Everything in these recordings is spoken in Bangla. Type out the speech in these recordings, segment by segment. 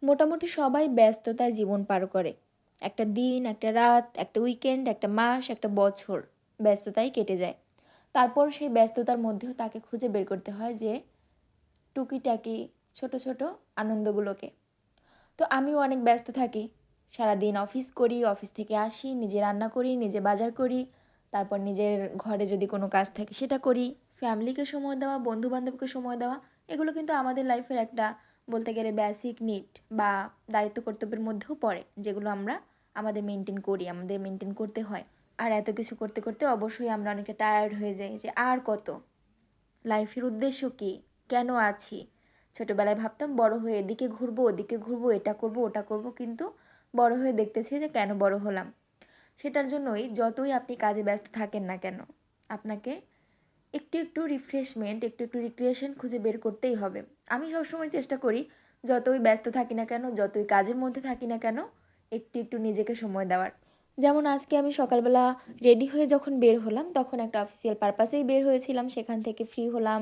মোটামুটি সবাই ব্যস্ততায় জীবন পার করে। একটা দিন, একটা রাত, একটা উইকেন্ড, একটা মাস, একটা বছর ব্যস্ততায় কেটে যায়। তারপর সেই ব্যস্ততার মধ্যেও তাকে খুঁজে বের করতে হয় যে টুকিটাকি ছোট ছোট আনন্দগুলোকে। তো আমিও অনেক ব্যস্ত থাকি। সারাদিন অফিস করি, অফিস থেকে আসি, নিজে রান্না করি, নিজে বাজার করি, তারপর নিজের ঘরে যদি কোনো কাজ থাকে সেটা করি। ফ্যামিলিকে সময় দেওয়া, বন্ধুবান্ধবকে সময় দেওয়া, এগুলো কিন্তু আমাদের লাইফের একটা বলতে গেলে বেসিক নিড বা দায়িত্ব কর্তব্যের মধ্যেও পড়ে, যেগুলো আমরা আমাদের মেনটেন করি, আমাদের মেনটেন করতে হয়। আর এত কিছু করতে করতে অবশ্যই আমরা অনেকটা টায়ার্ড হয়ে যাই যে আর কত, লাইফের উদ্দেশ্য কী, কেন আছি। ছোটোবেলায় ভাবতাম বড় হয়ে এদিকে ঘুরবো, ওদিকে ঘুরবো, এটা করব ওটা করব, কিন্তু বড় হয়ে দেখতেছি যে কেন বড় হলাম। সেটার জন্যই যতই আপনি কাজে ব্যস্ত থাকেন না কেন, আপনাকে একটু একটু রিফ্রেশমেন্ট, একটু একটু রিক্রিয়েশন খুঁজে বের করতেই হবে। আমি সবসময় চেষ্টা করি, যতই ব্যস্ত থাকি না কেন, যতই কাজের মধ্যে থাকি না কেন, একটু একটু নিজেকে সময় দেওয়ার। যেমন আজকে আমি সকালবেলা রেডি হয়ে যখন বের হলাম, তখন একটা অফিসিয়াল পারপাসেই বের হয়েছিলাম, সেখান থেকে ফ্রি হলাম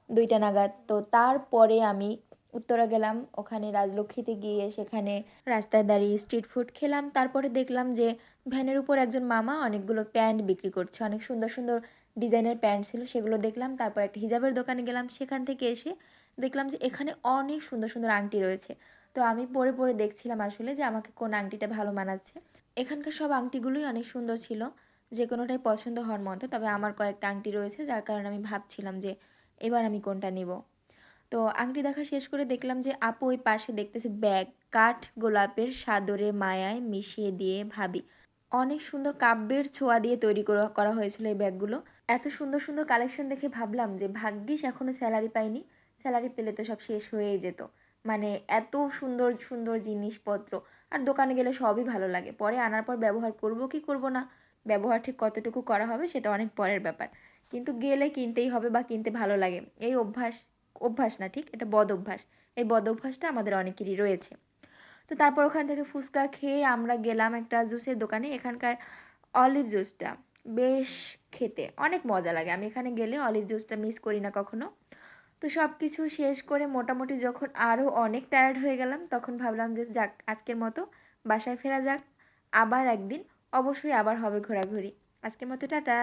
2টা নাগাদ। তো তারপরে আমি উত্তরা গেলাম, ওখানে রাজলক্ষ্মীতে গিয়ে সেখানে রাস্তায় দাঁড়িয়ে স্ট্রিট ফুড খেলাম। তারপরে দেখলাম যে ভ্যানের উপর একজন মামা অনেকগুলো প্যান্ট বিক্রি করছে, অনেক সুন্দর সুন্দর ডিজাইনের প্যান্ট ছিল, সেগুলো দেখলাম। তারপর একটা হিজাবের দোকানে গেলাম, সেখান থেকে এসে দেখলাম যে এখানে অনেক সুন্দর সুন্দর আংটি রয়েছে। তো আমি পরে পরে দেখছিলাম আসলে যে আমাকে কোন আংটিটা ভালো মানাচ্ছে। এখানকার সব আংটিগুলোই অনেক সুন্দর ছিল, যে কোনোটাই পছন্দ হওয়ার মতো। তবে আমার কয়েকটা আংটি রয়েছে, যার কারণে আমি ভাবছিলাম যে এবার আমি কোনটা নেব। তো আংটি দেখা শেষ করে দেখলাম যে আপু ওই পাশে দেখতেছে ব্যাগ, কাঠ গোলাপের সাদরে মায়ায় মিশিয়ে দিয়ে ভাবি। অনেক সুন্দর কাব্যের ছোঁয়া দিয়ে তৈরি করা হয়েছিল এই ব্যাগগুলো। এত সুন্দর সুন্দর কালেকশন দেখে ভাবলাম যে ভাগ্যিস এখনও স্যালারি পাইনি, স্যালারি পেলে তো সব শেষ হয়েই যেত। মানে এত সুন্দর সুন্দর জিনিসপত্র। আর দোকানে গেলে সবই ভালো লাগে, পরে আনার পর ব্যবহার করব কি করব না, ব্যবহার ঠিক কতটুকু করা হবে সেটা অনেক পরের ব্যাপার। কিন্তু গেলে কিনতেই হবে বা কিনতে ভালো লাগে, এই অভ্যাস, অভ্যাস না ঠিক, এটা বদ অভ্যাস। এই বদ অভ্যাসটা আমাদের অনেকেরই রয়েছে। তো তারপর ওখান থেকে ফুচকা খেয়ে আমরা গেলাম একটা জুসের দোকানে। এখানকার অলিভ জুসটা বেশ খেতে অনেক মজা লাগে, আমি এখানে গেলে অলিভ জুসটা মিস করি না কখনো। তো সব কিছু শেষ করে মোটামুটি যখন আরও অনেক টায়ার্ড হয়ে গেলাম, তখন ভাবলাম যে যাক আজকের মতো বাসায় ফেরা যাক। আবার একদিন অবশ্যই আবার হবে ঘোরাঘুরি। আজকের মতো টাটা।